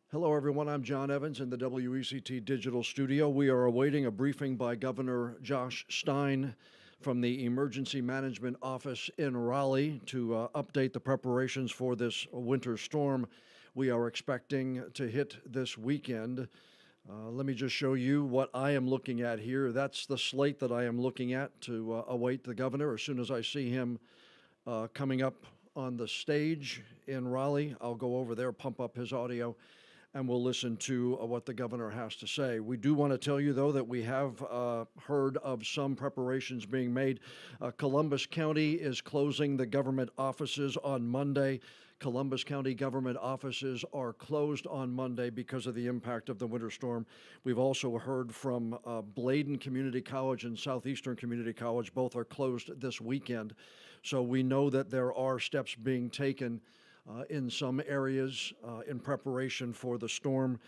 Hello, everyone. I'm John Evans in the WECT Digital Studio. We are awaiting a briefing by Governor Josh Stein from the Emergency Management Office in Raleigh to update the preparations for this winter storm we are expecting to hit this weekend. Let me just show you what I am looking at here. That's the slate that I am looking at to await the governor. As soon as I see him coming up on the stage in Raleigh, I'll go over there, pump up his audio, and we'll listen to what the governor has to say. We do want to tell you, though, that we have heard of some preparations being made. Columbus County is closing the government offices on Monday. Columbus County government offices are closed on Monday because of the impact of the winter storm. We've also heard from Bladen Community College and Southeastern Community College. Both are closed this weekend. So we know that there are steps being taken in some areas in preparation for the storm.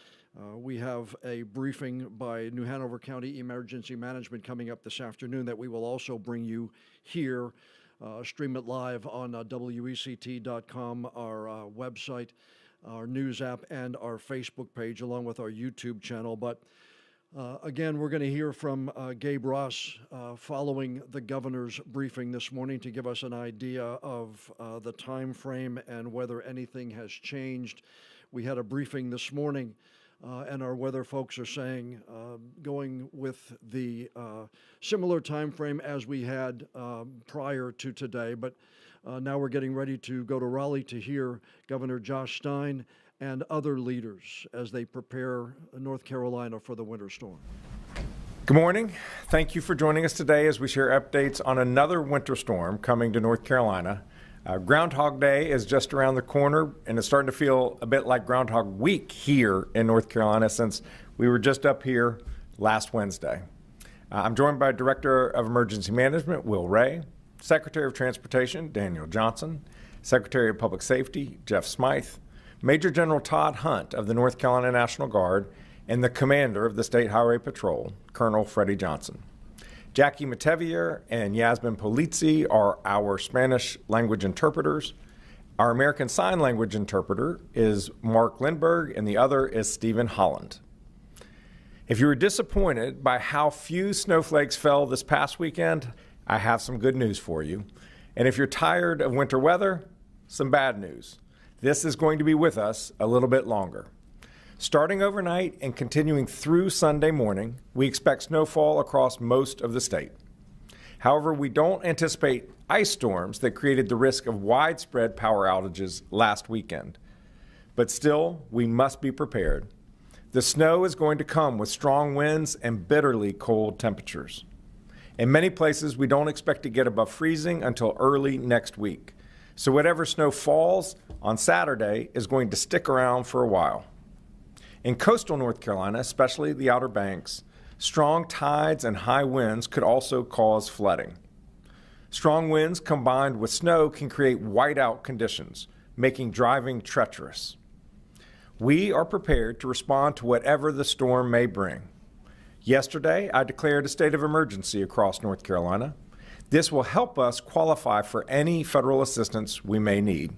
We have a briefing by New Hanover County Emergency Management coming up this afternoon that we will also bring you here, stream it live on WECT.com, our website, our news app, and our Facebook page, along with our YouTube channel. But again, we're going to hear from Gabe Ross following the governor's briefing this morning to give us an idea of the time frame and whether anything has changed. We had a briefing this morning, and our weather folks are saying going with the similar time frame as we had prior to today. But now we're getting ready to go to Raleigh to hear Governor Josh Stein and other leaders as they prepare North Carolina for the winter storm. Good morning. Thank you for joining us today as we share updates on another winter storm coming to North Carolina. Groundhog Day is just around the corner, and it's starting to feel a bit like Groundhog Week here in North Carolina since we were just up here last Wednesday. I'm joined by Director of Emergency Management, Will Ray, Secretary of Transportation, Daniel Johnson, Secretary of Public Safety, Jeff Smythe, Major General Todd Hunt of the North Carolina National Guard, and the Commander of the State Highway Patrol, Colonel Freddie Johnson. Jackie Matevier and Yasmin Polizzi are our Spanish language interpreters. Our American Sign Language interpreter is Mark Lindberg, and the other is Stephen Holland. If you were disappointed by how few snowflakes fell this past weekend, I have some good news for you. And if you're tired of winter weather, some bad news. This is going to be with us a little bit longer. Starting overnight and continuing through Sunday morning, we expect snowfall across most of the state. However, we don't anticipate ice storms that created the risk of widespread power outages last weekend. But still, we must be prepared. The snow is going to come with strong winds and bitterly cold temperatures. In many places, we don't expect to get above freezing until early next week. So whatever snow falls on Saturday is going to stick around for a while. In coastal North Carolina, especially the Outer Banks, strong tides and high winds could also cause flooding. Strong winds combined with snow can create whiteout conditions, making driving treacherous. We are prepared to respond to whatever the storm may bring. Yesterday, I declared a state of emergency across North Carolina. This will help us qualify for any federal assistance we may need.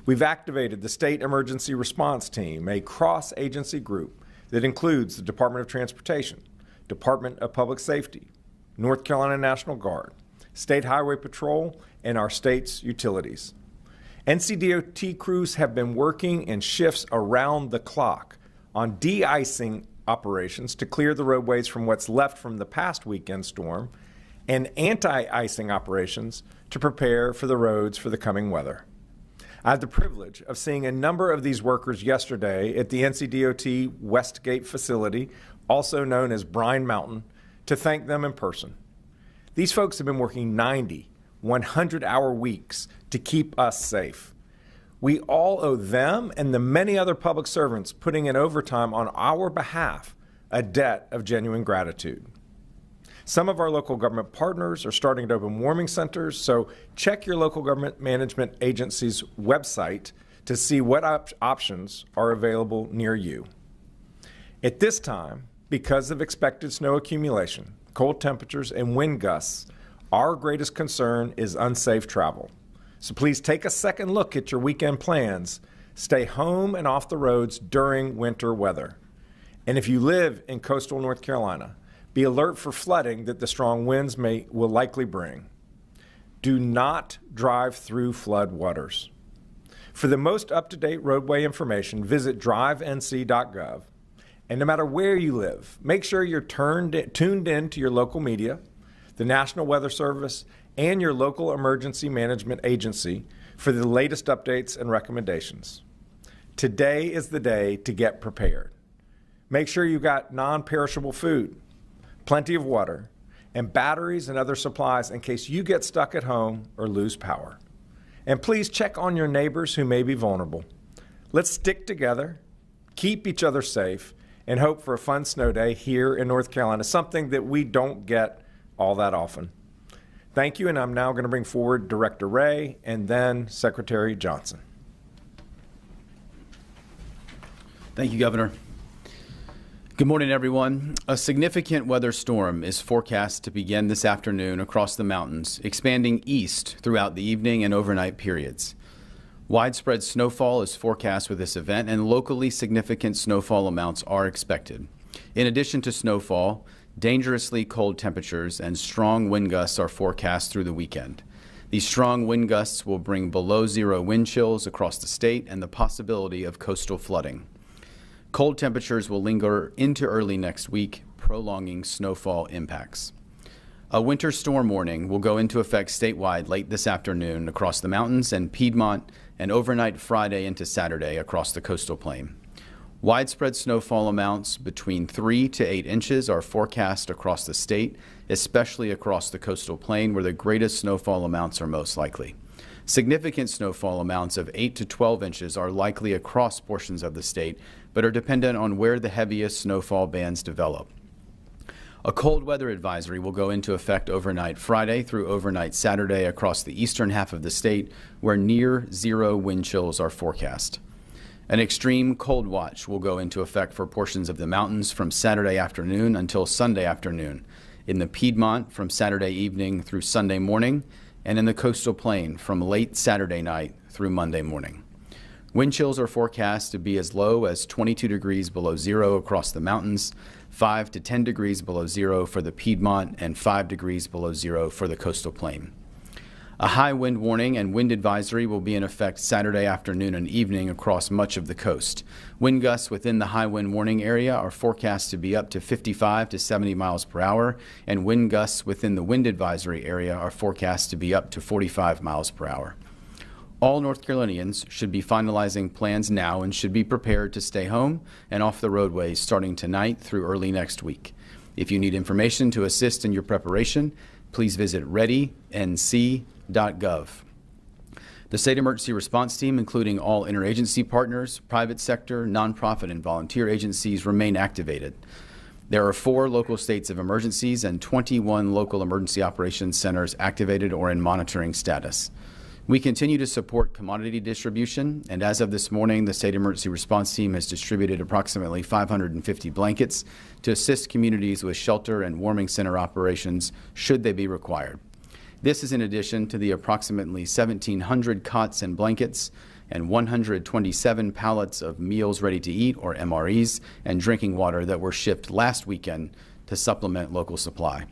We've activated the State Emergency Response Team, a cross-agency group that includes the Department of Transportation, Department of Public Safety, North Carolina National Guard, State Highway Patrol, and our state's utilities. NCDOT crews have been working in shifts around the clock on de-icing operations to clear the roadways from what's left from the past weekend storm and anti-icing operations to prepare for the roads for the coming weather. I had the privilege of seeing a number of these workers yesterday at the NCDOT Westgate facility, also known as Brine Mountain, to thank them in person. These folks have been working 90, 100-hour weeks to keep us safe. We all owe them and the many other public servants putting in overtime on our behalf a debt of genuine gratitude. Some of our local government partners are starting to open warming centers, so check your local government management agency's website to see what options are available near you. At this time, because of expected snow accumulation, cold temperatures, and wind gusts, our greatest concern is unsafe travel. So please take a second look at your weekend plans. Stay home and off the roads during winter weather. And if you live in coastal North Carolina, be alert for flooding that the strong winds will likely bring. Do not drive through flood waters. For the most up-to-date roadway information, visit drivenc.gov. And no matter where you live, make sure you're tuned in to your local media, the National Weather Service, and your local emergency management agency for the latest updates and recommendations. Today is the day to get prepared. Make sure you've got non-perishable food, plenty of water, and batteries and other supplies in case you get stuck at home or lose power. And please check on your neighbors who may be vulnerable. Let's stick together, keep each other safe, and hope for a fun snow day here in North Carolina, something that we don't get all that often. Thank you, and I'm now going to bring forward Director Ray and then Secretary Johnson. Thank you, Governor. Good morning, everyone. A significant weather storm is forecast to begin this afternoon across the mountains, expanding east throughout the evening and overnight periods. Widespread snowfall is forecast with this event, and locally significant snowfall amounts are expected. In addition to snowfall, dangerously cold temperatures and strong wind gusts are forecast through the weekend. These strong wind gusts will bring below zero wind chills across the state and the possibility of coastal flooding. Cold temperatures will linger into early next week, prolonging snowfall impacts. A winter storm warning will go into effect statewide late this afternoon across the mountains and Piedmont, and overnight Friday into Saturday across the coastal plain. Widespread snowfall amounts between 3 to 8 inches are forecast across the state, especially across the coastal plain where the greatest snowfall amounts are most likely. Significant snowfall amounts of 8 to 12 inches are likely across portions of the state, but are dependent on where the heaviest snowfall bands develop. A cold weather advisory will go into effect overnight Friday through overnight Saturday across the eastern half of the state, where near zero wind chills are forecast. An extreme cold watch will go into effect for portions of the mountains from Saturday afternoon until Sunday afternoon, in the Piedmont from Saturday evening through Sunday morning, and in the coastal plain from late Saturday night through Monday morning. Wind chills are forecast to be as low as 22 degrees below zero across the mountains, 5 to 10 degrees below zero for the Piedmont, and 5 degrees below zero for the coastal plain. A high wind warning and wind advisory will be in effect Saturday afternoon and evening across much of the coast. Wind gusts within the high wind warning area are forecast to be up to 55 to 70 miles per hour, and wind gusts within the wind advisory area are forecast to be up to 45 miles per hour. All North Carolinians should be finalizing plans now and should be prepared to stay home and off the roadways starting tonight through early next week. If you need information to assist in your preparation, please visit readync.gov. The State Emergency Response Team, including all interagency partners, private sector, nonprofit, and volunteer agencies, remain activated. There are 4 local states of emergencies and 21 local emergency operations centers activated or in monitoring status. We continue to support commodity distribution, and as of this morning, the State Emergency Response Team has distributed approximately 550 blankets to assist communities with shelter and warming center operations should they be required. This is in addition to the approximately 1,700 cots and blankets and 127 pallets of meals ready to eat, or MREs, and drinking water that were shipped last weekend to supplement local supply.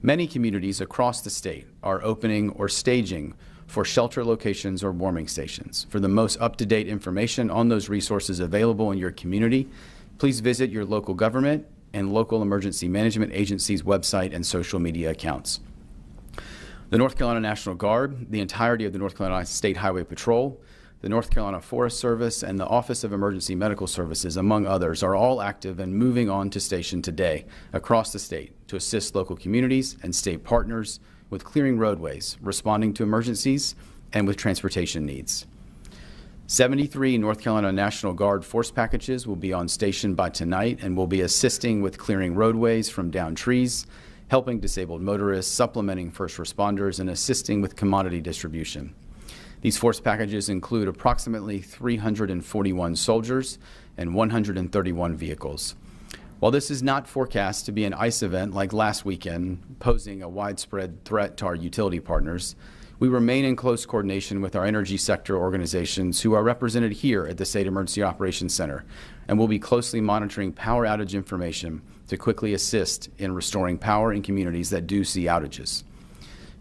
Many communities across the state are opening or staging for shelter locations or warming stations. For the most up-to-date information on those resources available in your community, please visit your local government and local emergency management agency's website and social media accounts. The North Carolina National Guard, the entirety of the North Carolina State Highway Patrol, the North Carolina Forest Service, and the Office of Emergency Medical Services, among others, are all active and moving on to station today across the state to assist local communities and state partners with clearing roadways, responding to emergencies, and with transportation needs. 73 North Carolina National Guard force packages will be on station by tonight and will be assisting with clearing roadways from downed trees, helping disabled motorists, supplementing first responders, and assisting with commodity distribution. These force packages include approximately 341 soldiers and 131 vehicles. While this is not forecast to be an ice event like last weekend, posing a widespread threat to our utility partners, We remain in close coordination with our energy sector organizations who are represented here at the State Emergency Operations Center, and will be closely monitoring power outage information to quickly assist in restoring power in communities that do see outages.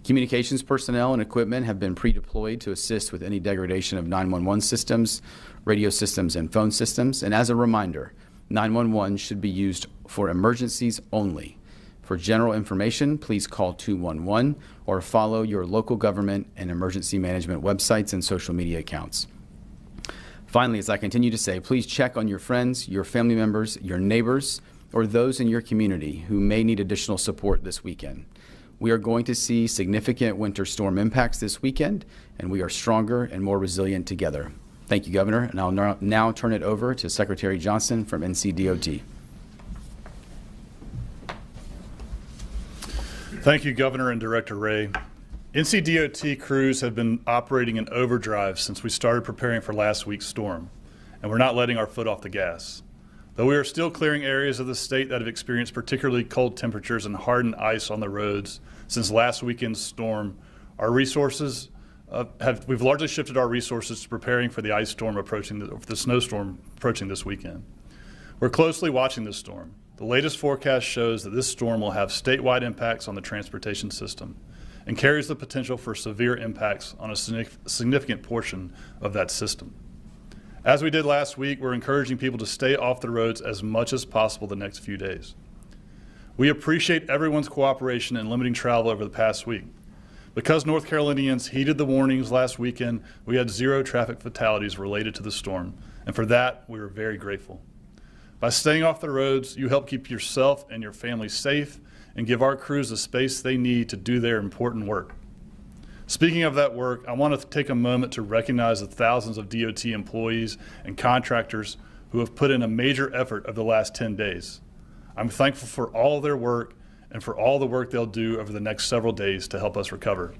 Communications personnel and equipment have been pre-deployed to assist with any degradation of 911 systems, radio systems, and phone systems. And as a reminder, 911 should be used for emergencies only. For general information, please call 211 or follow your local government and emergency management websites and social media accounts. Finally, as I continue to say, please check on your friends, your family members, your neighbors, or those in your community who may need additional support this weekend. We are going to see significant winter storm impacts this weekend, and we are stronger and more resilient together. Thank you, Governor, and I'll now turn it over to Secretary Johnson from NCDOT. Thank you, Governor and Director Ray. NCDOT crews have been operating in overdrive since we started preparing for last week's storm, and we're not letting our foot off the gas. Though we are still clearing areas of the state that have experienced particularly cold temperatures and hardened ice on the roads since last weekend's storm, our resources we've largely shifted our resources to preparing for the ice storm approaching, the snowstorm approaching this weekend. We're closely watching this storm. The latest forecast shows that this storm will have statewide impacts on the transportation system and carries the potential for severe impacts on a significant portion of that system. As we did last week, we're encouraging people to stay off the roads as much as possible the next few days. We appreciate everyone's cooperation in limiting travel over the past week. Because North Carolinians heeded the warnings last weekend, we had 0 traffic fatalities related to the storm, and for that, we were very grateful. By staying off the roads, you help keep yourself and your family safe and give our crews the space they need to do their important work. Speaking of that work, I want to take a moment to recognize the thousands of DOT employees and contractors who have put in a major effort over the last 10 days. I'm thankful for all of their work and for all the work they'll do over the next several days to help us recover.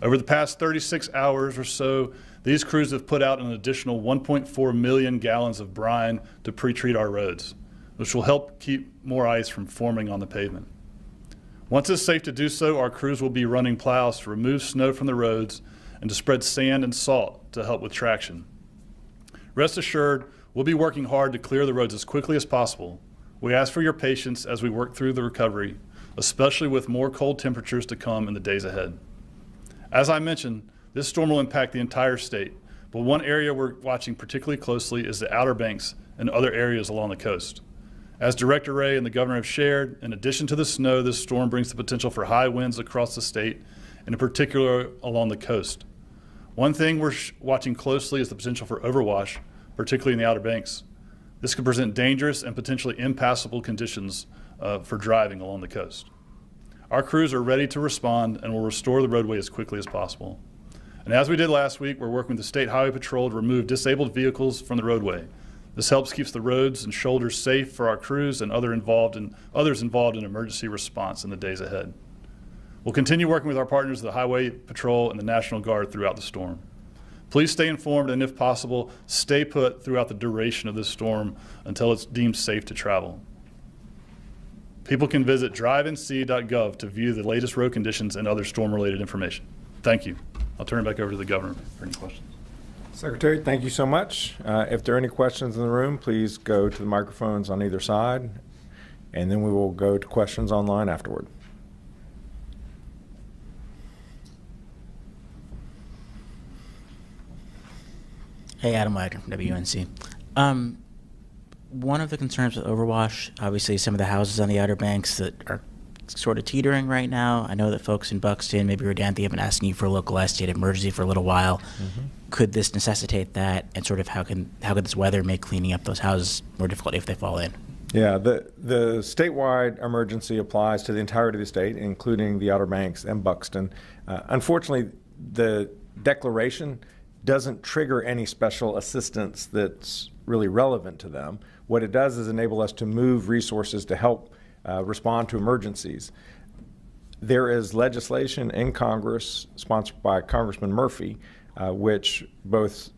Over the past 36 hours or so, these crews have put out an additional 1.4 million gallons of brine to pre-treat our roads, which will help keep more ice from forming on the pavement. Once it's safe to do so, our crews will be running plows to remove snow from the roads and to spread sand and salt to help with traction. Rest assured, we'll be working hard to clear the roads as quickly as possible. We ask for your patience as we work through the recovery, especially with more cold temperatures to come in the days ahead. As I mentioned, this storm will impact the entire state, but one area we're watching particularly closely is the Outer Banks and other areas along the coast. As Director Ray and the Governor have shared, in addition to the snow, this storm brings the potential for high winds across the state, and in particular along the coast. One thing we're watching closely is the potential for overwash, particularly in the Outer Banks. This could present dangerous and potentially impassable conditions for driving along the coast. Our crews are ready to respond and will restore the roadway as quickly as possible. And as we did last week, we're working with the State Highway Patrol to remove disabled vehicles from the roadway. This helps keep the roads and shoulders safe for our crews and others involved in emergency response in the days ahead. We'll continue working with our partners, the Highway Patrol and the National Guard, throughout the storm. Please stay informed and, if possible, stay put throughout the duration of this storm until it's deemed safe to travel. People can visit drivenc.gov to view the latest road conditions and other storm-related information. Thank you. I'll turn it back over to the Governor for any questions. Secretary, thank you so much. If there are any questions in the room, please go to the microphones on either side, and then we will go to questions online afterward. Hey, Adam Wagner from WNC. One of the concerns with overwash, obviously some of the houses on the Outer Banks that are sort of teetering right now. I know that folks in Buxton, maybe Rodanthe, have been asking you for a localized state of emergency for a little while. Mm-hmm. Could this necessitate that, and sort of how could this weather make cleaning up those houses more difficult if they fall in? Yeah, the statewide emergency applies to the entirety of the state, including the Outer Banks and Buxton. Unfortunately, the declaration doesn't trigger any special assistance that's really relevant to them. What it does is enable us to move resources to help respond to emergencies. There is legislation in Congress sponsored by Congressman Murphy, which both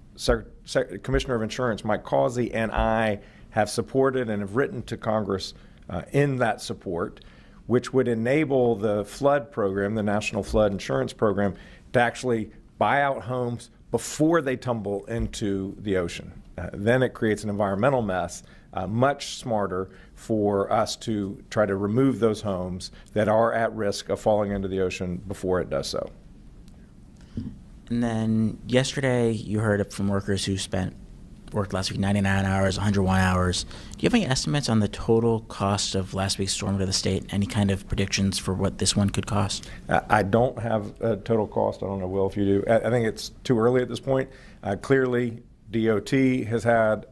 Commissioner of Insurance Mike Causey and I have supported and have written to Congress in that support, which would enable the flood program, the National Flood Insurance Program, to actually buy out homes before they tumble into the ocean. Then it creates an environmental mess, much smarter for us to try to remove those homes that are at risk of falling into the ocean before it does so. And then yesterday, you heard from workers who worked last week 99 hours, 101 hours. Do you have any estimates on the total cost of last week's storm to the state? Any kind of predictions for what this one could cost? I don't have a total cost. I don't know, Will, if you do. I think it's too early at this point. Clearly, DOT has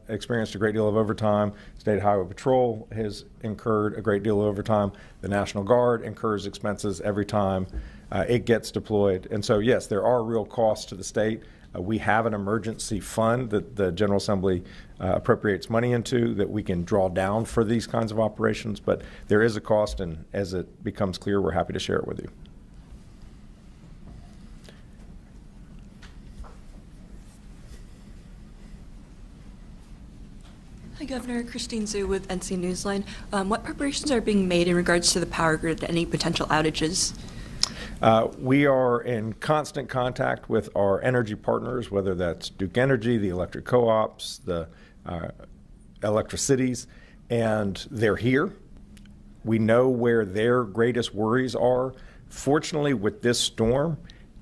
experienced a great deal of overtime. State Highway Patrol has incurred a great deal of overtime. The National Guard incurs expenses every time it gets deployed. And so, yes, there are real costs to the state. We have an emergency fund that the General Assembly appropriates money into that we can draw down for these kinds of operations, but there is a cost, and as it becomes clear, we're happy to share it with you. Hi, Governor. Christine Zhu with NC Newsline. What preparations are being made in regards to the power grid and any potential outages? We are in constant contact with our energy partners, whether that's Duke Energy, the electric co-ops, the electricities, and they're here. We know where their greatest worries are. Fortunately, with this storm,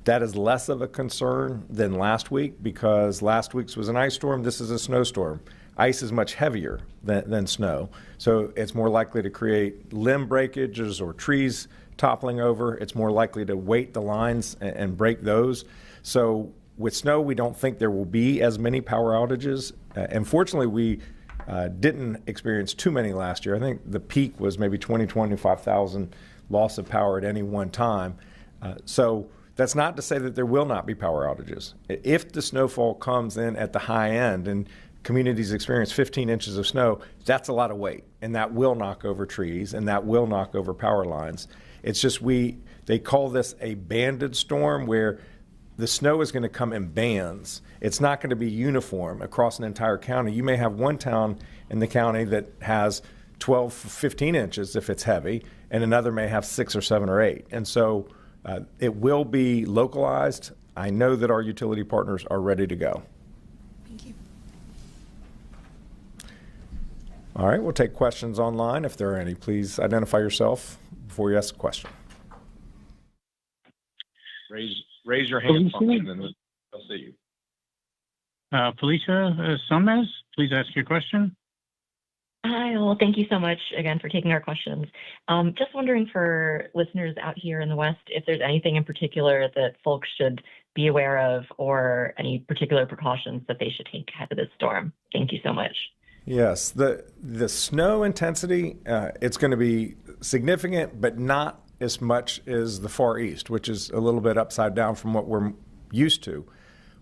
that is less of a concern than last week, because last week's was an ice storm. This is a snowstorm. Ice is much heavier than snow, so it's more likely to create limb breakages or trees toppling over. It's more likely to weight the lines and break those. So with snow, we don't think there will be as many power outages. And fortunately, we didn't experience too many last year. I think the peak was maybe 25,000 loss of power at any one time. So that's not to say that there will not be power outages. If the snowfall comes in at the high end and communities experience 15 inches of snow, that's a lot of weight, and that will knock over trees, and that will knock over power lines. It's just they call this a banded storm, where the snow is going to come in bands. It's not going to be uniform across an entire county. You may have one town in the county that has 12, 15 inches if it's heavy, and another may have 6 or 7 or 8. And so it will be localized. I know that our utility partners are ready to go. Thank you. All right, we'll take questions online if there are any. Please identify yourself before you ask a question. Raise your hand function and they'll see you. Felicia Somez, please ask your question. Hi, well, thank you so much again for taking our questions. Just wondering for listeners out here in the West, if there's anything in particular that folks should be aware of or any particular precautions that they should take ahead of this storm. Thank you so much. Yes, the snow intensity, it's going to be significant, but not as much as the Far East, which is a little bit upside down from what we're used to.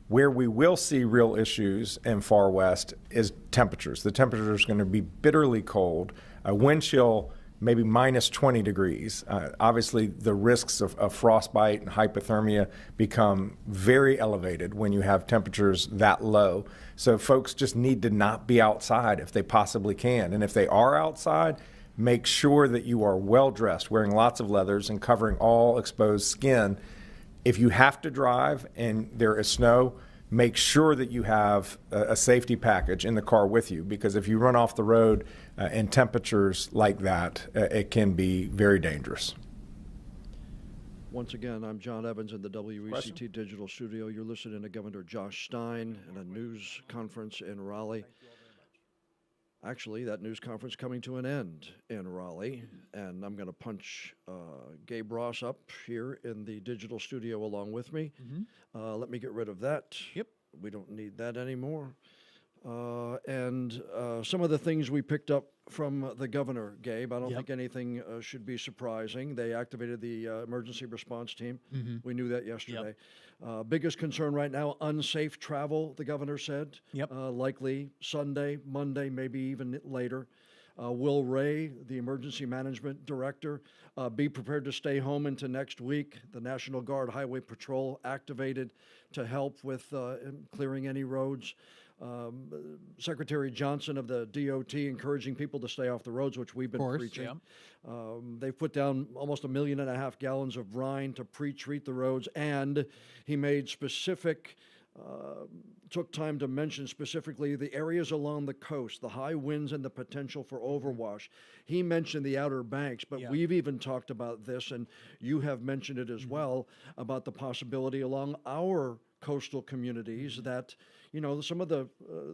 Where we will see real issues in Far West is temperatures. The temperature is going to be bitterly cold. Wind chill maybe minus 20 degrees. Obviously, the risks of frostbite and hypothermia become very elevated when you have temperatures that low. So folks just need to not be outside if they possibly can. And if they are outside, make sure that you are well dressed, wearing lots of leathers and covering all exposed skin. If you have to drive and there is snow, make sure that you have a safety package in the car with you, because if you run off the road in temperatures like that, it can be very dangerous. Once again, I'm John Evans in the WECT Question? Digital Studio. You're listening to Governor Josh Stein in a news conference in Raleigh. Actually, that news conference coming to an end in Raleigh, and I'm going to punch Gabe Ross up here in the digital studio along with me. Let me get rid of that. Yep. We don't need that anymore. And some of the things we picked up from the governor, Gabe, I don't think anything should be surprising. They activated the emergency response team. We knew that yesterday. Biggest concern right now, unsafe travel, the governor said. Likely Sunday, Monday, maybe even later. Will Ray, the emergency management director, be prepared to stay home into next week. The National Guard Highway Patrol activated to help with clearing any roads. Secretary Johnson of the DOT encouraging people to stay off the roads, which we've been preaching. They've put down almost 1.5 million gallons of brine to pre-treat the roads, and he made specific took time to mention specifically the areas along the coast, the high winds and the potential for overwash. He mentioned the Outer Banks, but we've even talked about this, and you have mentioned it as well, about the possibility along our coastal communities that, you know, some of the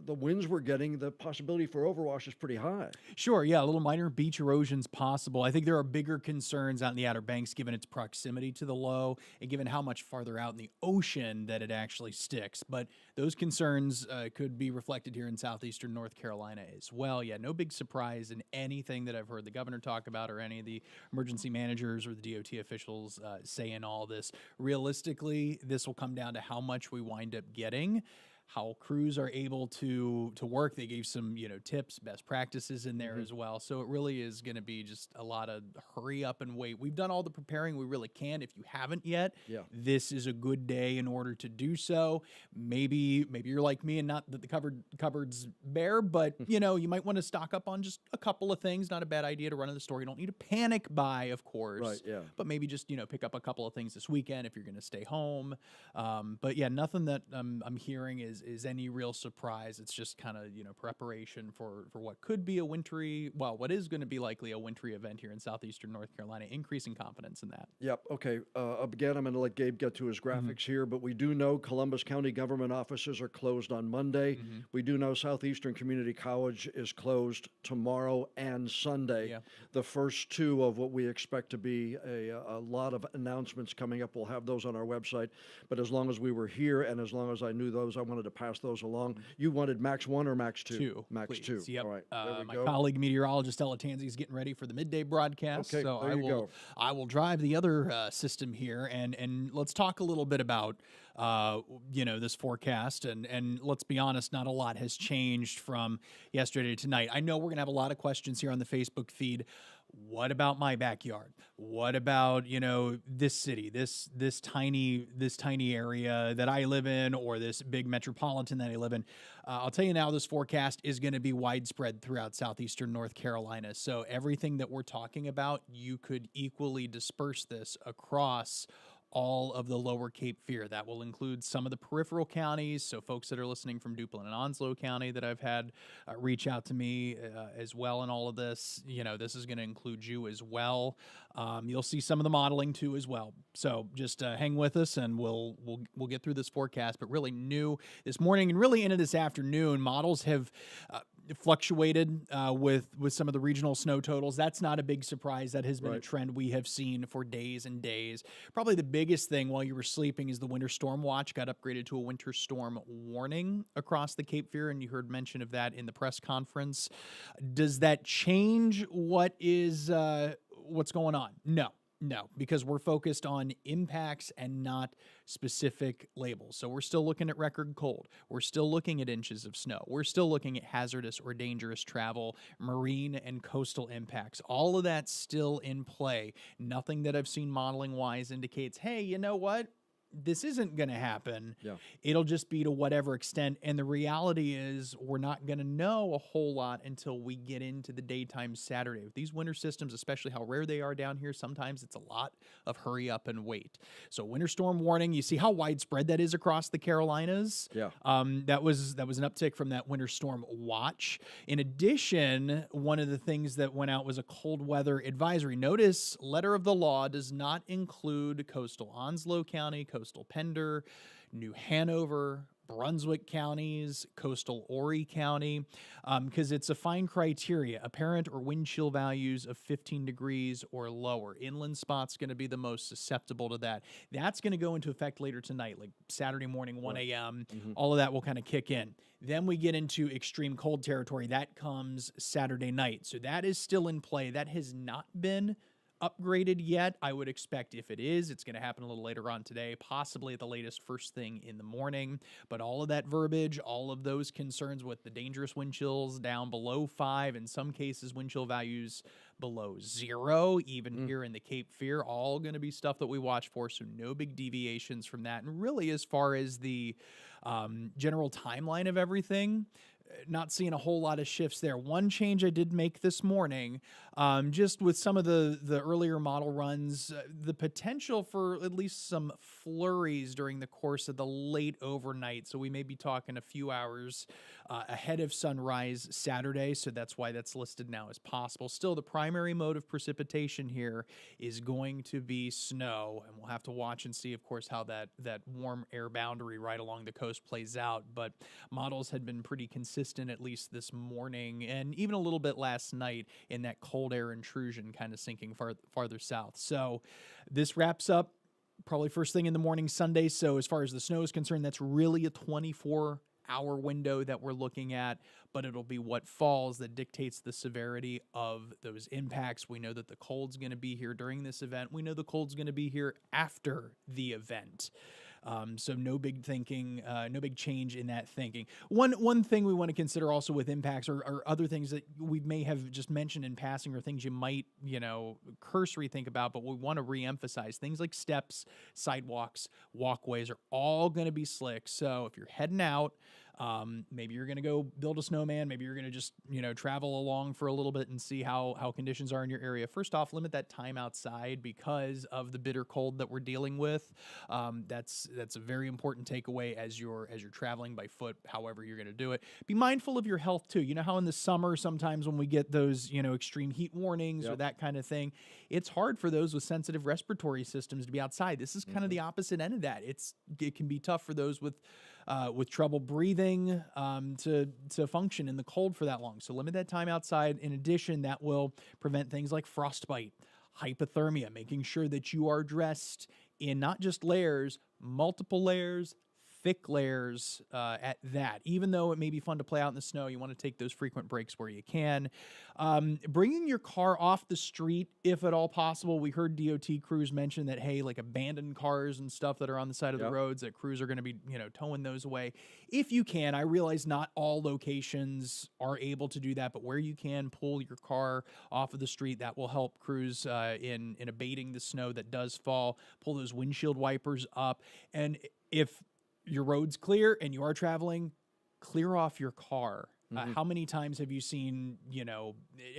winds we're getting, the possibility for overwash is pretty high. Sure, yeah, a little minor beach erosion's possible. I think there are bigger concerns out in the Outer Banks given its proximity to the low and given how much farther out in the ocean that it actually sticks. But those concerns could be reflected here in southeastern North Carolina as well. Yeah, no big surprise in anything that I've heard the governor talk about or any of the emergency managers or the DOT officials say in all this. Realistically, this will come down to how much we wind up getting, how crews are able to work. They gave some, you know, tips, best practices in there as well. So it really is going to be just a lot of hurry up and wait. We've done all the preparing we really can. If you haven't yet, this is a good day in order to do so. Maybe you're like me and not that the cupboard's bare, but you know, you might want to stock up on just a couple of things. Not a bad idea to run in the store. You don't need a panic buy, of course. Right, yeah. But maybe just, you know, pick up a couple of things this weekend if you're going to stay home. But yeah, nothing that I'm hearing is any real surprise. It's just kind of, you know, preparation for what could be a wintry, well, what is going to be likely a wintry event here in southeastern North Carolina, increasing confidence in that. Yep. Okay. Again, I'm going to let Gabe get to his graphics here, but we do know Columbus County government offices are closed on Monday. We do know Southeastern Community College is closed tomorrow and Sunday. The first two of what we expect to be a lot of announcements coming up. We'll have those on our website. But as long as we were here and as long as I knew those, I wanted to pass those along. You wanted Max 1 or Max 2? 2. Max please. 2. Yep. All right. There we my go. colleague meteorologist Ella Tanzi is getting ready for the midday broadcast. Okay, so there you go. I will drive the other system here, and let's talk a little bit about you know, this forecast. And let's be honest, not a lot has changed from yesterday to tonight. I know we're gonna have a lot of questions here on the Facebook feed. What about my backyard? What about, you know, this city, this tiny area that I live in, or this big metropolitan that I live in? I'll tell you now, this forecast is going to be widespread throughout southeastern North Carolina. So everything that we're talking about, you could equally disperse this across all of the lower Cape Fear. That will include some of the peripheral counties, so folks that are listening from Duplin and Onslow County that I've had reach out to me as well in all of this. You know, this is going to include you as well. You'll see some of the modeling too as well. So just hang with us and we'll get through this forecast. But really new this morning and really into this afternoon, models have fluctuated with some of the regional snow totals. That's not a big surprise. That has been a trend we have seen for days and days. Probably the biggest thing while you were sleeping is the winter storm watch got upgraded to a winter storm warning across the Cape Fear, and you heard mention of that in the press conference. Does that change what's going on? No, because we're focused on impacts and not specific labels. So we're still looking at record cold. We're still looking at inches of snow. We're still looking at hazardous or dangerous travel, marine and coastal impacts. All of that's still in play. Nothing that I've seen modeling-wise indicates, hey, you know what? This isn't going to happen. It'll just be to whatever extent. And the reality is we're not going to know a whole lot until we get into the daytime Saturday. With these winter systems, especially how rare they are down here, sometimes it's a lot of hurry up and wait. So winter storm warning, you see how widespread that is across the Carolinas? That was an uptick from that winter storm watch. In addition, one of the things that went out was a cold weather advisory. Notice letter of the law does not include coastal Onslow County, coastal Pender, New Hanover, Brunswick counties, coastal Horry County, because it's a fine criteria, apparent or wind chill values of 15 degrees or lower. Inland spots going to be the most susceptible to that. That's going to go into effect later tonight, like Saturday morning, 1 a.m. All of that will kind of kick in. Then we get into extreme cold territory. That comes Saturday night. So that is still in play. That has not been upgraded yet. I would expect if it is, it's going to happen a little later on today, possibly at the latest first thing in the morning. But all of that verbiage, all of those concerns with the dangerous wind chills down below 5, in some cases wind chill values below 0, even here in the Cape Fear, all going to be stuff that we watch for. So no big deviations from that. And really, as far as the General timeline of everything, not seeing a whole lot of shifts there. One change I did make this morning, just with some of the earlier model runs, the potential for at least some flurries during the course of the late overnight. So we may be talking a few hours ahead of sunrise Saturday. So that's why that's listed now as possible. Still, the primary mode of precipitation here is going to be snow. And we'll have to watch and see, of course, how that warm air boundary right along the coast plays out. But models had been pretty consistent, at least this morning, and even a little bit last night in that cold air intrusion kind of sinking farther south. So this wraps up probably first thing in the morning Sunday. So as far as the snow is concerned, that's really a 24-hour window that we're looking at, but it'll be what falls that dictates the severity of those impacts. We know that the cold's going to be here during this event. We know the cold's going to be here after the event. So no big thinking, no big change in that thinking. One thing we want to consider also with impacts or other things that we may have just mentioned in passing or things you might, cursory think about, but we want to reemphasize things like steps, sidewalks, walkways are all going to be slick. So if you're heading out, maybe you're going to go build a snowman. Maybe you're going to just, travel along for a little bit and see how conditions are in your area. First off, limit that time outside because of the bitter cold that we're dealing with. That's a very important takeaway as you're traveling by foot, however you're going to do it. Be mindful of your health too. You know how in the summer, sometimes when we get those, extreme heat warnings or that kind of thing, it's hard for those with sensitive respiratory systems to be outside. This is kind of the opposite end of that. It can be tough for those with trouble breathing to function in the cold for that long. So limit that time outside. In addition, that will prevent things like frostbite, hypothermia, making sure that you are dressed in not just layers, multiple layers, thick layers at that. Even though it may be fun to play out in the snow, you want to take those frequent breaks where you can. Bringing your car off the street, if at all possible. We heard DOT crews mention that, hey, like abandoned cars and stuff that are on the side of the roads, that crews are going to be, towing those away. If you can, I realize not all locations are able to do that, but where you can pull your car off of the street, that will help crews in abating the snow that does fall. Pull those windshield wipers up. And if your road's clear and you are traveling, clear off your car. How many times have you seen,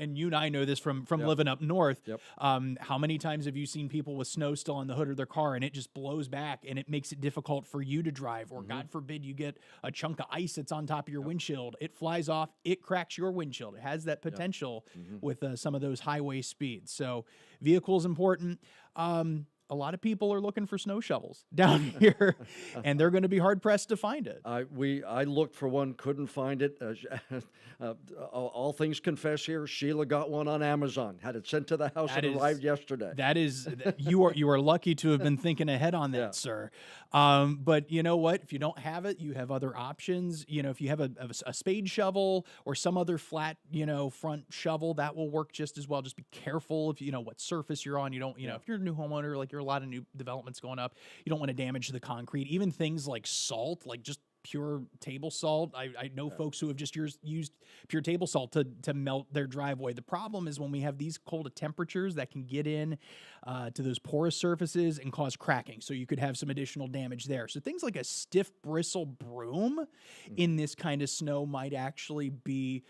and you and I know this from living up north, how many times have you seen people with snow still on the hood of their car and it just blows back and it makes it difficult for you to drive, or God forbid you get a chunk of ice that's on top of your windshield. It flies off, it cracks your windshield. It has that potential with some of those highway speeds. So vehicle is important. A lot of people are looking for snow shovels down here, and they're going to be hard pressed to find it. I looked for one, couldn't find it. All things confessed here, Sheila got one on Amazon, had it sent to the house, and arrived yesterday. That is, you are lucky to have been thinking ahead on that, sir. But you know what? If you don't have it, you have other options. If you have a spade shovel or some other flat, front shovel, that will work just as well. Just be careful if what surface you're on. You don't, if you're a new homeowner, like a lot of new developments going up, you don't want to damage the concrete. Even things like salt, like just pure table salt. I know folks who have just used pure table salt to melt their driveway. The problem is when we have these cold temperatures that can get in to those porous surfaces and cause cracking. So you could have some additional damage there. So things like a stiff bristle broom in this kind of snow might actually be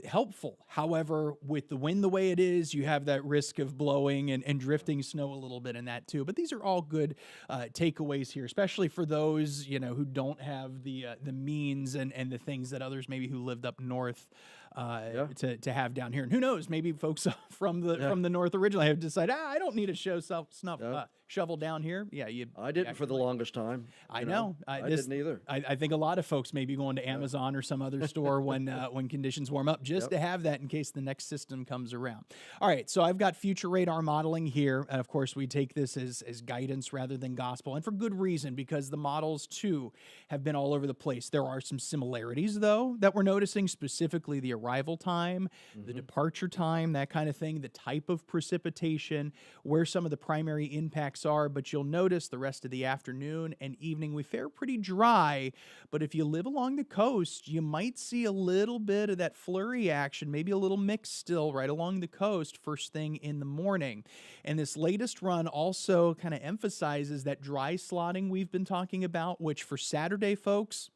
helpful. However, with the wind the way it is, you have that risk of blowing and drifting snow a little bit in that too. But these are all good takeaways here, especially for those who don't have the means and the things that others maybe who lived up north to have down here. And who knows, maybe folks from the north originally have decided, I don't need a shovel down here. I didn't for the longest time. I know. I didn't either. I think a lot of folks may be going to Amazon or some other store when conditions warm up, just to have that in case the next system comes around. All right, so I've got future radar modeling here. And of course, we take this as guidance rather than gospel, and for good reason, because the models too have been all over the place. There are some similarities though that we're noticing, specifically the arrival time, the departure time, that kind of thing, the type of precipitation, where some of the primary impacts impacts are, but you'll notice the rest of the afternoon and evening we fare pretty dry. But if you live along the coast, you might see a little bit of that flurry action, maybe a little mix still right along the coast first thing in the morning. And this latest run also kind of emphasizes that dry slotting we've been talking about, which for Saturday, folks,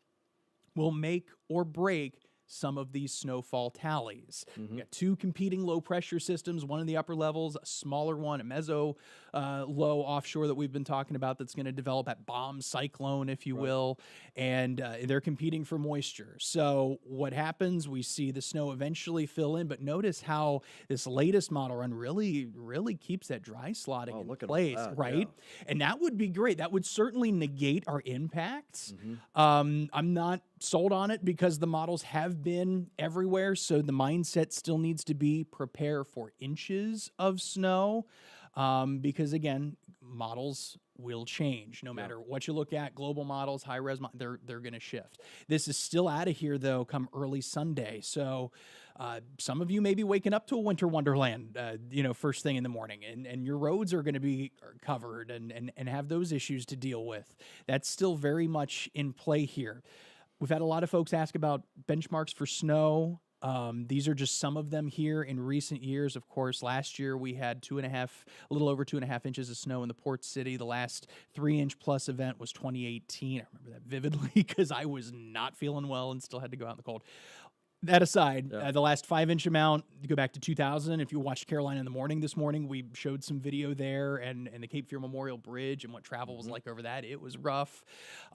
will make or break some of these snowfall tallies. We got two competing low pressure systems, one in the upper levels, a smaller one, a meso low offshore that we've been talking about that's going to develop that bomb cyclone, if you will, and they're competing for moisture. So what happens, we see the snow eventually fill in, but notice how this latest model run really keeps that dry slotting in place, right? Yeah. And that would be great. That would certainly negate our impacts. I'm not sold on it because the models have been everywhere, so the mindset still needs to be prepare for inches of snow, because again, models will change no matter what you look at. Global models, high res, they're going to shift. This is still out of here though come early Sunday, so some of you may be waking up to a winter wonderland, first thing in the morning, and your roads are going to be covered and have those issues to deal with. That's still very much in play here. We've had a lot of folks ask about benchmarks for snow. These are just some of them here in recent years. Of course, last year we had a little over 2.5 inches of snow in the port city. The last 3-inch plus event was 2018. I remember that vividly because I was not feeling well and still had to go out in the cold. That aside, the last 5-inch amount, you go back to 2000. If you watched Carolina in the Morning this morning, we showed some video there and the Cape Fear Memorial Bridge and what travel was like over that. It was rough.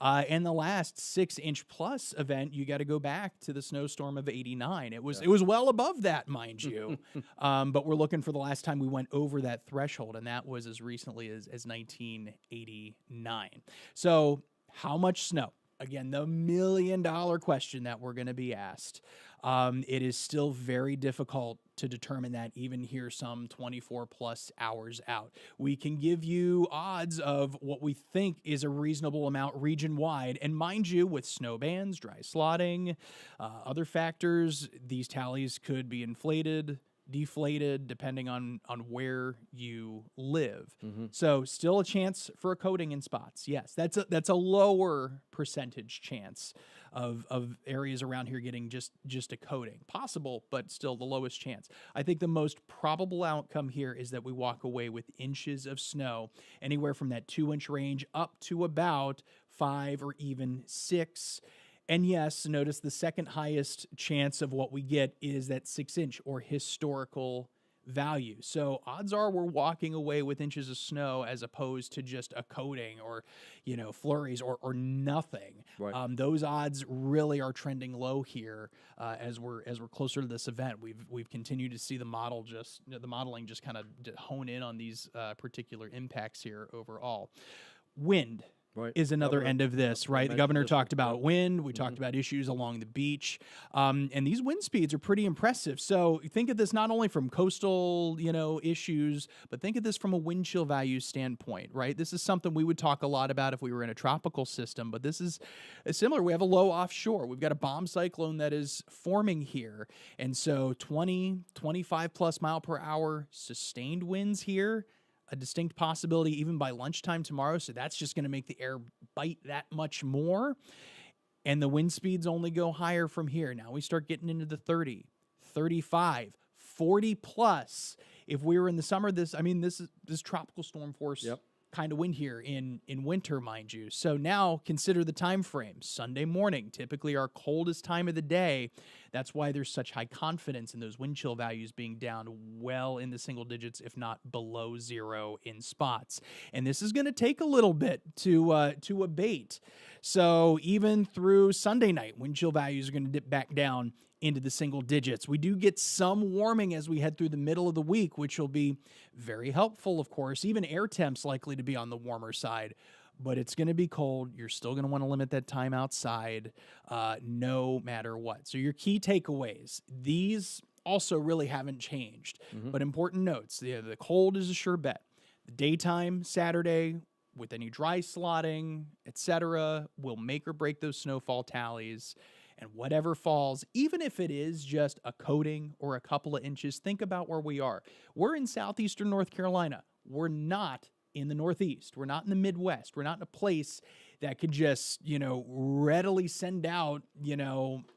And the last 6-inch plus event, you got to go back to the snowstorm of 89. It was well above that, mind you. But we're looking for the last time we went over that threshold, and that was as recently as 1989. So how much snow? Again, the $1 million question that we're going to be asked. It is still very difficult to determine that even here some 24 plus hours out. We can give you odds of what we think is a reasonable amount region wide. And mind you, with snow bands, dry slotting, other factors, these tallies could be inflated, deflated, depending on where you live. So still a chance for a coating in spots. Yes, that's a lower percentage chance of areas around here getting just a coating. Possible, but still the lowest chance. I think the most probable outcome here is that we walk away with inches of snow, anywhere from that 2-inch range up to about 5 or even 6. And yes, notice the second highest chance of what we get is that 6-inch or historical value. So odds are we're walking away with inches of snow as opposed to just a coating or, flurries or nothing. Right. Those odds really are trending low here as we're closer to this event. We've continued to see the modeling just kind of hone in on these particular impacts here overall. Wind. Is another end of this, right? The governor talked about wind. We talked about issues along the beach. And these wind speeds are pretty impressive. So think of this not only from coastal, issues, but think of this from a wind chill value standpoint, right? This is something we would talk a lot about if we were in a tropical system, but this is similar. We have a low offshore. We've got a bomb cyclone that is forming here. And so 20, 25 plus mile per hour sustained winds here, a distinct possibility even by lunchtime tomorrow. So that's just going to make the air bite that much more. And the wind speeds only go higher from here. Now we start getting into the 30, 35, 40 plus. If we were in the summer, this is tropical storm force kind of wind here in winter, mind you. So now consider the time frame. Sunday morning, typically our coldest time of the day. That's why there's such high confidence in those wind chill values being down well in the single digits, if not below 0 in spots. And this is going to take a little bit to abate. So even through Sunday night, wind chill values are going to dip back down into the single digits. We do get some warming as we head through the middle of the week, which will be very helpful, of course. Even air temps likely to be on the warmer side, but it's going to be cold. You're still going to want to limit that time outside no matter what. So your key takeaways, these also really haven't changed, but important notes. The cold is a sure bet. The daytime Saturday, with any dry slotting, etc., will make or break those snowfall tallies. And whatever falls, even if it is just a coating or a couple of inches, think about where we are. We're in southeastern North Carolina. We're not in the Northeast. We're not in the Midwest. We're not in a place that could just, readily send out,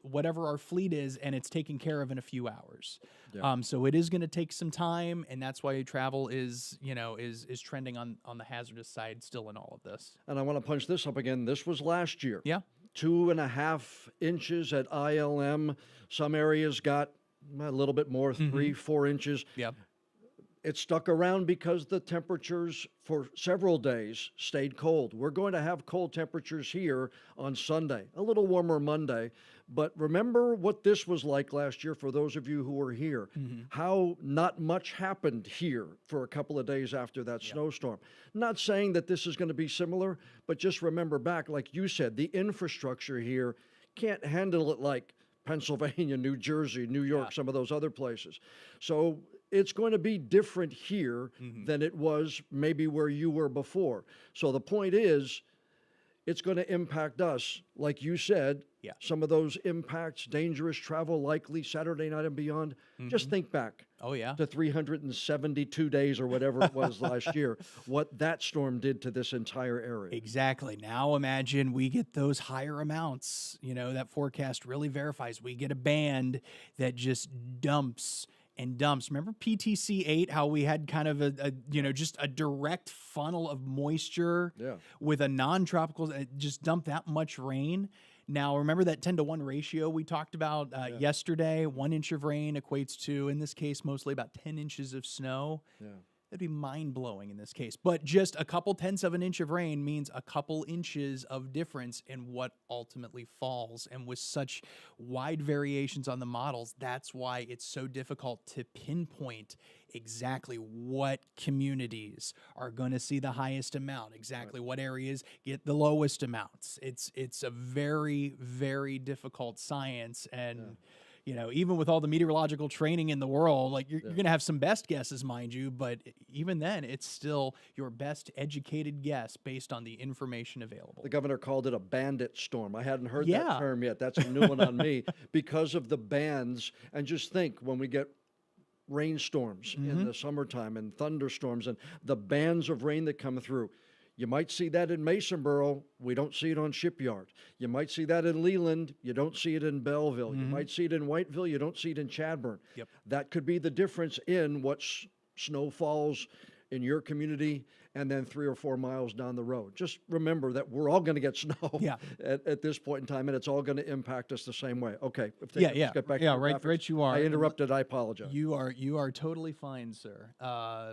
whatever our fleet is, and it's taken care of in a few hours. Yeah. So it is going to take some time, and that's why travel is trending on the hazardous side still in all of this. And I want to punch this up again. This was last year. Yeah. 2.5 inches at ILM. Some areas got a little bit more, 3-4 inches. Yep. It stuck around because the temperatures for several days stayed cold. We're going to have cold temperatures here on Sunday, a little warmer Monday. But remember what this was like last year for those of you who were here, how not much happened here for a couple of days after that snowstorm. Not saying that this is going to be similar, but just remember back, like you said, the infrastructure here can't handle it like Pennsylvania, New Jersey, New York, some of those other places. So it's going to be different here than it was maybe where you were before. So the point is, it's going to impact us. Like you said, some of those impacts, dangerous travel likely Saturday night and beyond. Just think back to 372 days or whatever it was last year, what that storm did to this entire area. Exactly. Now imagine we get those higher amounts. That forecast really verifies. We get a band that just dumps and dumps. Remember PTC 8, how we had kind of a just a direct funnel of moisture with a non-tropical, just dump that much rain. Now, remember that 10-to-1 ratio we talked about yesterday? 1 inch of rain equates to, in this case, mostly about 10 inches of snow. That'd be mind-blowing in this case. But just a couple tenths of an inch of rain means a couple inches of difference in what ultimately falls. And with such wide variations on the models, that's why it's so difficult to pinpoint exactly what communities are going to see the highest amount, exactly what areas get the lowest amounts. It's a very, very difficult science. And even with all the meteorological training in the world, like you're going to have some best guesses, mind you, but even then, it's still your best educated guess based on the information available. The governor called it a bandit storm. I hadn't heard that term yet. That's a new one on me because of the bands. And just think, when we get rainstorms in the summertime and thunderstorms and the bands of rain that come through, you might see that in Masonboro. We don't see it on Shipyard. You might see that in Leland. You don't see it in Belleville. You might see it in Whiteville. You don't see it in Chadbourne. That could be the difference in what snow falls in your community and then 3 or 4 miles down the road. Just remember that we're all going to get snow at this point in time, and it's all going to impact us the same way. Okay. Let's get back to the graphics. Right you are. I interrupted. I apologize. You are totally fine, sir.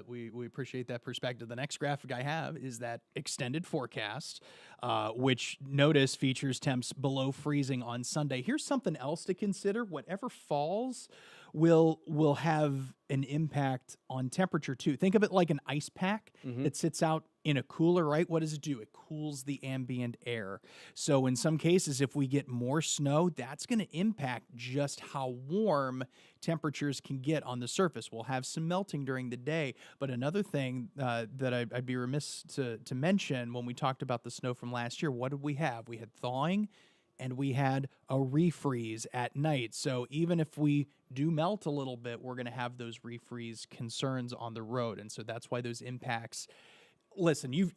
We appreciate that perspective. The next graphic I have is that extended forecast, which notice features temps below freezing on Sunday. Here's something else to consider. Whatever falls will have an impact on temperature too. Think of it like an ice pack that sits out in a cooler, right? What does it do? It cools the ambient air. So in some cases, if we get more snow, that's going to impact just how warm temperatures can get on the surface. We'll have some melting during the day. But another thing that I'd be remiss to mention when we talked about the snow from last year, what did we have? We had thawing and we had a refreeze at night. So even if we do melt a little bit, we're going to have those refreeze concerns on the road. And so that's why those impacts. Listen, you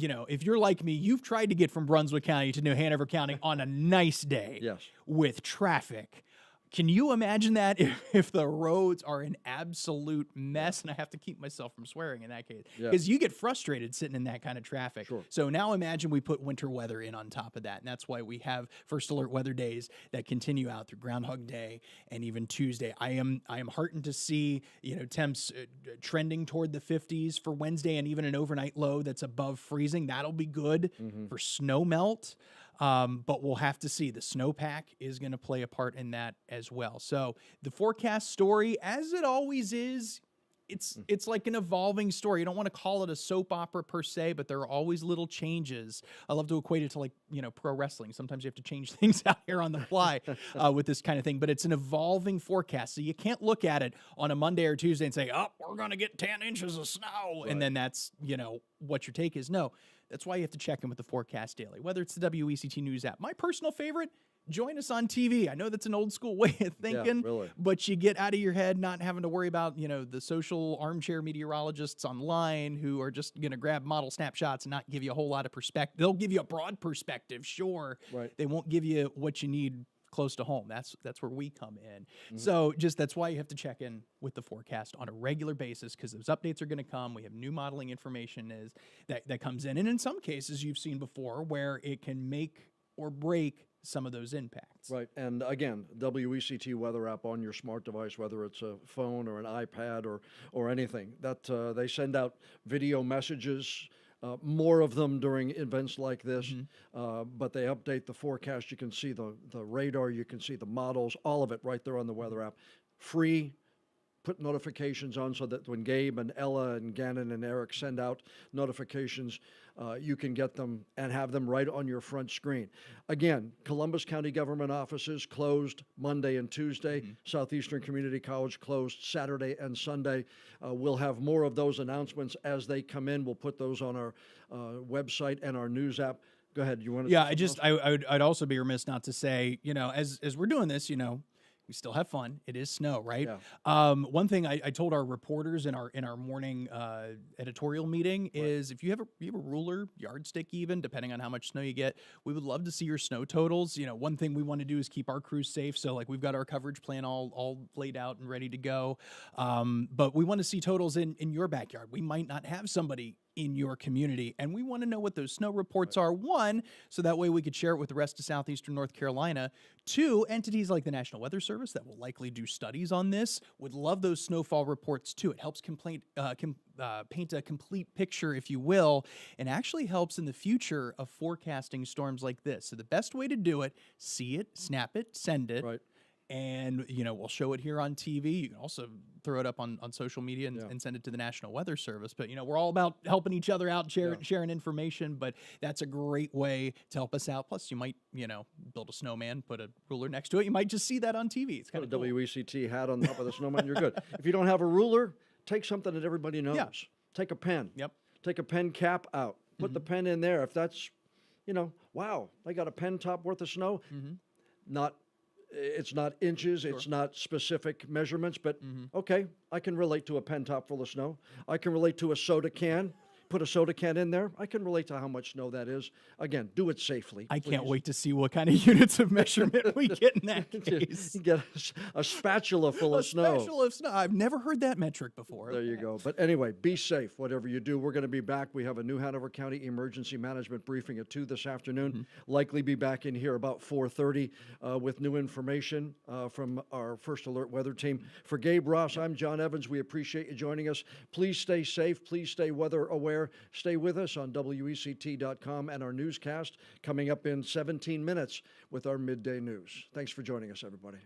know, if you're like me, you've tried to get from Brunswick County to New Hanover County on a nice day with traffic. Can you imagine that if the roads are an absolute mess? And I have to keep myself from swearing in that case. Because you get frustrated sitting in that kind of traffic. So now imagine we put winter weather in on top of that. And that's why we have first alert weather days that continue out through Groundhog Day and even Tuesday. I am heartened to see, temps trending toward the 50s for Wednesday and even an overnight low that's above freezing. That'll be good for snow melt. But we'll have to see. The snowpack is going to play a part in that as well. So the forecast story, as it always is, it's like an evolving story. You don't want to call it a soap opera per se, but there are always little changes. I love to equate it to pro wrestling. Sometimes you have to change things out here on the fly with this kind of thing, but it's an evolving forecast. So you can't look at it on a Monday or Tuesday and say, oh, we're going to get 10 inches of snow. And then that's, what your take is. No, that's why you have to check in with the forecast daily, whether it's the WECT News app. My personal favorite, join us on TV. I know that's an old school way of thinking, really. but you get out of your head not having to worry about, the social armchair meteorologists online who are just going to grab model snapshots and not give you a whole lot of perspective. They'll give you a broad perspective, sure. Right. They won't give you what you need close to home. That's where we come in. So that's why you have to check in with the forecast on a regular basis, because those updates are going to come. We have new modeling information that comes in. And in some cases you've seen before where it can make or break some of those impacts. Right. And again, WECT weather app on your smart device, whether it's a phone or an iPad or anything, that they send out video messages, more of them during events like this, but they update the forecast. You can see the radar, you can see the models, all of it right there on the weather app. Free. Put notifications on so that when Gabe and Ella and Gannon and Eric send out notifications, you can get them and have them right on your front screen. Again, Columbus County government offices closed Monday and Tuesday. Southeastern Community College closed Saturday and Sunday. We'll have more of those announcements as they come in. We'll put those on our website and our news app. Go ahead. You want to? Yeah, I'd also be remiss not to say, as we're doing this, we still have fun. It is snow, right? Yeah. One thing I told our reporters in our morning editorial meeting is if you have a ruler, yardstick, even depending on how much snow you get, we would love to see your snow totals. One thing we want to do is keep our crews safe. So like we've got our coverage plan all laid out and ready to go. But we want to see totals in your backyard. We might not have somebody in your community, and we want to know what those snow reports are. One, so that way we could share it with the rest of southeastern North Carolina. Two, entities like the National Weather Service that will likely do studies on this would love those snowfall reports too. It helps paint a complete picture, if you will, and actually helps in the future of forecasting storms like this. So the best way to do it: see it, snap it, send it. Right. And, we'll show it here on TV. You can also throw it up on social media and send it to the National Weather Service. But, we're all about helping each other out, sharing information. But that's a great way to help us out. Plus, you might, build a snowman, put a ruler next to it. You might just see that on TV. It's kind of Put a cool. WECT hat on top of the snowman, you're good. If you don't have a ruler, take something that everybody knows. Yeah. Take a pen. Yep. Take a pen cap out. Put the pen in there. If that's, wow, they got a pen top worth of snow. It's not inches, it's not specific measurements, but okay, I can relate to a pen top full of snow. I can relate to a soda can. Put a soda can in there. I can relate to how much snow that is. Again, do it safely. I can't please. wait to see what kind of units of measurement we get in that case. Get a spatula full of snow. A spatula of snow. I've never heard that metric before. There you go. But anyway, be safe, whatever you do. We're going to be back. We have a new Hanover County Emergency Management briefing at 2 this afternoon. Likely be back in here about 4:30 with new information from our First Alert Weather Team. For Gabe Ross, I'm John Evans. We appreciate you joining us. Please stay safe. Please stay weather aware. Stay with us on WECT.com and our newscast coming up in 17 minutes with our midday news. Thanks for joining us, everybody.